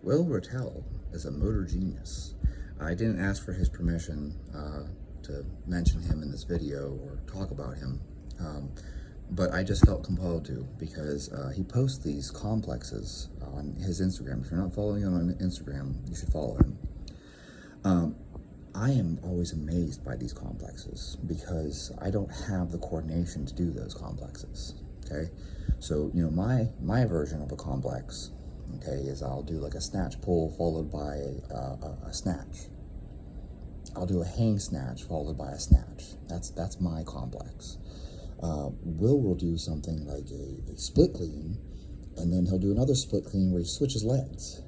Ratelle is a motor genius. I didn't ask for his permission to mention him in this video or talk about him, but I just felt compelled to because he posts these complexes on his Instagram. If you're not following him on Instagram, you should follow him. I am always amazed by these complexes because I don't have the coordination to do those complexes. Okay, so my version of a complex, okay, is I'll do like a snatch pull followed by a snatch. I'll do a hang snatch followed by a snatch. That's my complex. Will do something like a split clean, and then he'll do another split clean where he switches legs.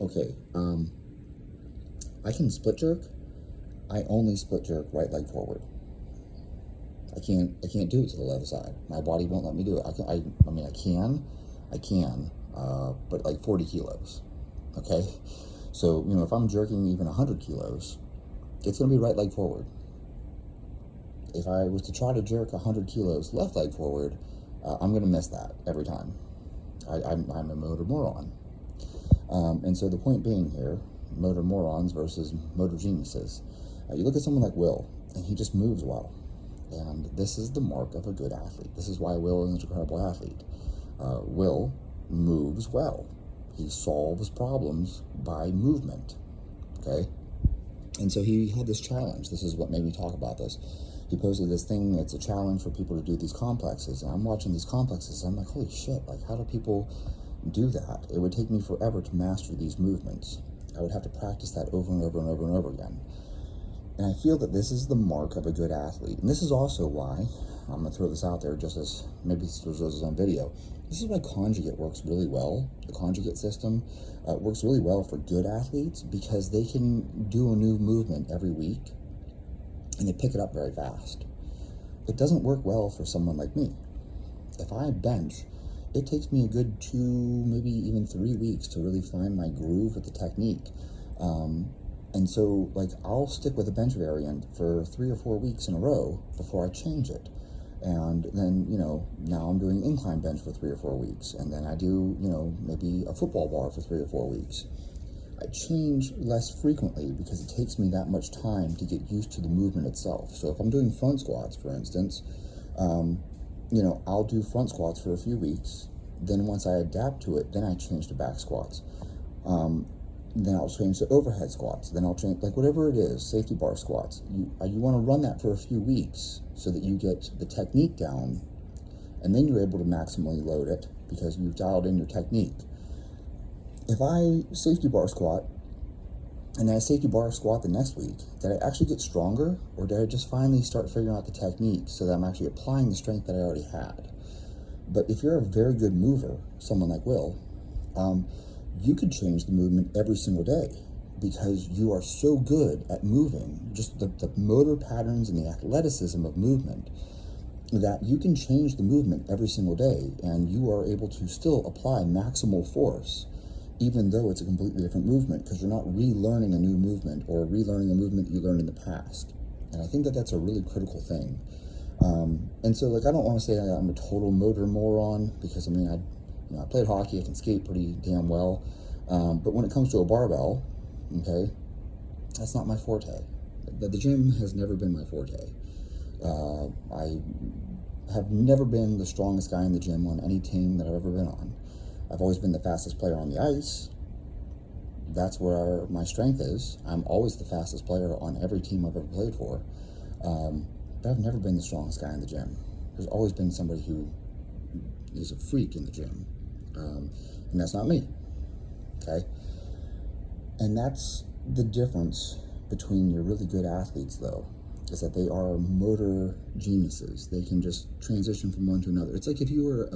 Okay, I can split jerk. I only split jerk right leg forward. I can't do it to the left side. My body won't let me do it. I can, but like 40 kilos. Okay, so if I'm jerking even 100 kilos, it's gonna be right leg forward. If I was to try to jerk 100 kilos left leg forward, I'm gonna miss that every time. I'm a motor moron. And so the point being here, motor morons versus motor geniuses. You look at someone like Will, and he just moves well. And this is the mark of a good athlete. This is why Will is an incredible athlete. Will moves well. He solves problems by movement, okay? And so he had this challenge. This is what made me talk about this. He posted this thing that's a challenge for people to do these complexes. And I'm watching these complexes, and I'm like, holy shit, like how do people do that? It would take me forever to master these movements. I would have to practice that over and over and over and over again. And I feel that this is the mark of a good athlete. And this is also why, I'm going to throw this out there just as, maybe this was on video, this is why conjugate works really well. The conjugate system works really well for good athletes because they can do a new movement every week and they pick it up very fast. It doesn't work well for someone like me. If I bench, it takes me a good 2, maybe even 3 weeks to really find my groove with the technique. And so, like, I'll stick with a bench variant for 3 or 4 weeks in a row before I change it. And then, now I'm doing incline bench for 3 or 4 weeks. And then I do, maybe a football bar for 3 or 4 weeks. I change less frequently because it takes me that much time to get used to the movement itself. So if I'm doing front squats, for instance, I'll do front squats for a few weeks. Then once I adapt to it, then I change to back squats. Then I'll change to overhead squats. Then I'll change, like whatever it is, safety bar squats. You want to run that for a few weeks so that you get the technique down, and then you're able to maximally load it because you've dialed in your technique. If I safety bar squat, and then I safety bar squat the next week, did I actually get stronger, or did I just finally start figuring out the technique so that I'm actually applying the strength that I already had? But if you're a very good mover, someone like Will, you could change the movement every single day because you are so good at moving, just the motor patterns and the athleticism of movement, that you can change the movement every single day and you are able to still apply maximal force even though it's a completely different movement because you're not relearning a new movement or relearning a movement that you learned in the past. And I think that that's a really critical thing. And so, like, I don't want to say I'm a total motor moron because, I played hockey, I can skate pretty damn well. But when it comes to a barbell, okay, that's not my forte. The gym has never been my forte. I have never been the strongest guy in the gym on any team that I've ever been on. I've always been the fastest player on the ice. That's where my strength is. I'm always the fastest player on every team I've ever played for. But I've never been the strongest guy in the gym. There's always been somebody who is a freak in the gym. And that's not me. Okay? And that's the difference between your really good athletes, though, is that they are motor geniuses. They can just transition from one to another. It's like if you were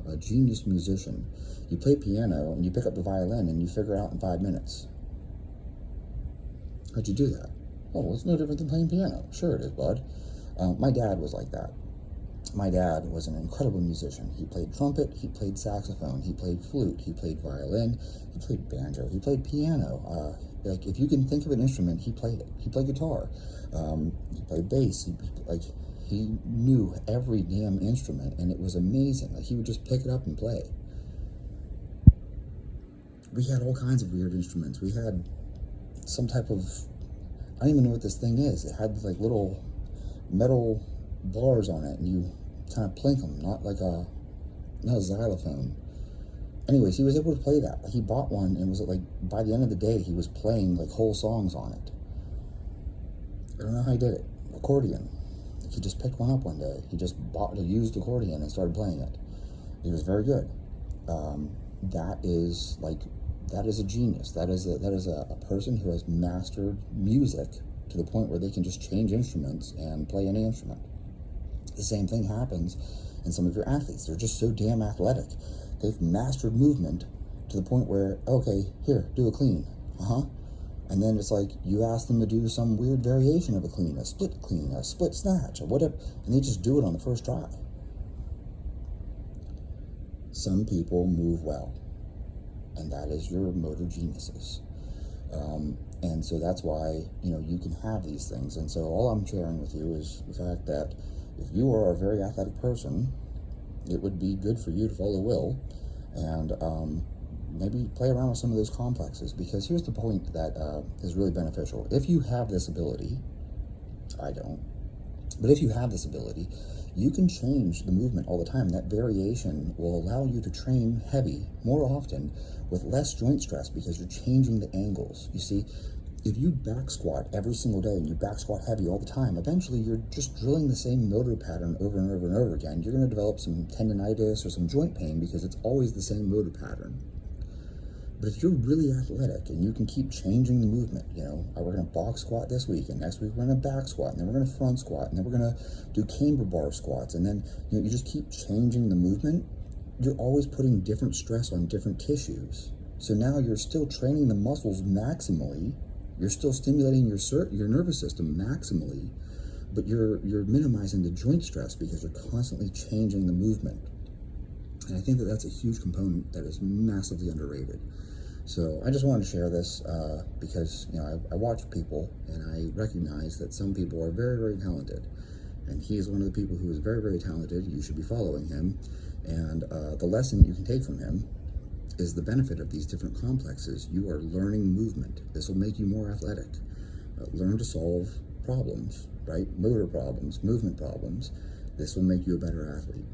a genius musician, you play piano and you pick up the violin and you figure it out in 5 minutes. How'd you do that? Oh, well, it's no different than playing piano. Sure it is, bud. My dad was like that. My dad was an incredible musician. He played trumpet, he played saxophone, he played flute, he played violin, he played banjo, he played piano. Like, if you can think of an instrument, he played it. He played guitar, he played bass. He knew every damn instrument, and it was amazing. Like, he would just pick it up and play. We had all kinds of weird instruments. We had some type of, I don't even know what this thing is. It had like little metal bars on it, and you kind of plink them, not a xylophone. Anyways, he was able to play that. He bought one, and was like, by the end of the day, he was playing like whole songs on it. I don't know how he did it. Accordion. He just picked one up one day. He just bought a used accordion and started playing it. He was very good. That is a genius. That is a person who has mastered music to the point where they can just change instruments and play any instrument. The same thing happens in some of your athletes. They're just so damn athletic. They've mastered movement to the point where, okay, here, do a clean. And then it's like you ask them to do some weird variation of a clean, a split snatch, or whatever, and they just do it on the first try. Some people move well, and that is your motor geniuses. And so that's why, you can have these things. And so all I'm sharing with you is the fact that if you are a very athletic person, it would be good for you to follow Will and maybe play around with some of those complexes, because here's the point that is really beneficial. If you have this ability, I don't, but if you have this ability, you can change the movement all the time. That variation will allow you to train heavy more often with less joint stress, because you're changing the angles. You see, if you back squat every single day and you back squat heavy all the time, eventually you're just drilling the same motor pattern over and over and over again. You're going to develop some tendonitis or some joint pain because it's always the same motor pattern. But if you're really athletic and you can keep changing the movement, we're going to box squat this week, and next week we're going to back squat, and then we're going to front squat, and then we're going to do camber bar squats, and then you just keep changing the movement, you're always putting different stress on different tissues. So now you're still training the muscles maximally, you're still stimulating your nervous system maximally, but you're minimizing the joint stress because you're constantly changing the movement. And I think that that's a huge component that is massively underrated. So I just wanted to share this because I watch people and I recognize that some people are very, very talented, and he is one of the people who is very, very talented. You should be following him, and the lesson that you can take from him is the benefit of these different complexes. You are learning movement. This will make you more athletic. Learn to solve problems, right? Motor problems, movement problems. This will make you a better athlete.